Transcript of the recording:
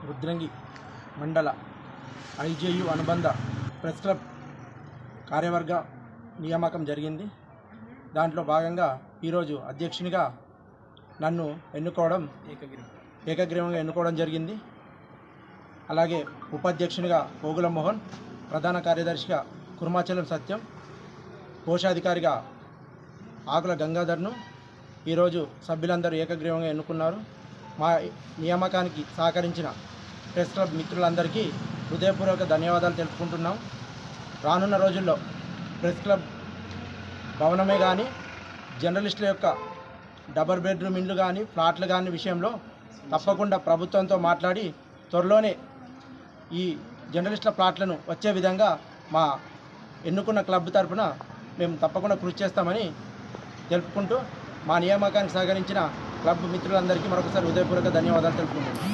రుద్రంగి మండల ఐజేయు అనుబంధ press club కార్యవర్గ నియామకం జరిగింది. దాంట్లో భాగంగా ఈరోజు అధ్యక్షునిగా నన్ను ఏకగ్రీవంగా ఎన్నుకోవడం జరిగింది. అలాగే ఉపాధ్యక్షునిగా పోగుల మోహన్, ప్రధాన కార్యదర్శిగా కుర్మాచలం సత్యం, కోశాధికారిగా ఆకుల గంగాధర్ను ఈరోజు సభ్యులందరూ ఏకగ్రీవంగా ఎన్నుకున్నారు. మా నియామకానికి సహకరించిన ప్రెస్ క్లబ్ మిత్రులందరికీ హృదయపూర్వక ధన్యవాదాలు తెలుపుకుంటున్నాం. రానున్న రోజుల్లో ప్రెస్ క్లబ్ భవనమే కానీ, జర్నలిస్టుల యొక్క డబుల్ బెడ్రూమ్ ఇండ్లు కానీ, ఫ్లాట్లు కానీ విషయంలో తప్పకుండా ప్రభుత్వంతో మాట్లాడి త్వరలోనే ఈ జర్నలిస్టుల ప్లాట్లను వచ్చే విధంగా మా ఎన్నుకున్న క్లబ్ తరఫున మేము తప్పకుండా కృషి చేస్తామని తెలుపుకుంటూ, మా నియామకానికి సహకరించిన క్లబ్ మిత్రులందరికీ మరొకసారి హృదయపూర్వక ధన్యవాదాలు తెలుపుకుంటున్నాం.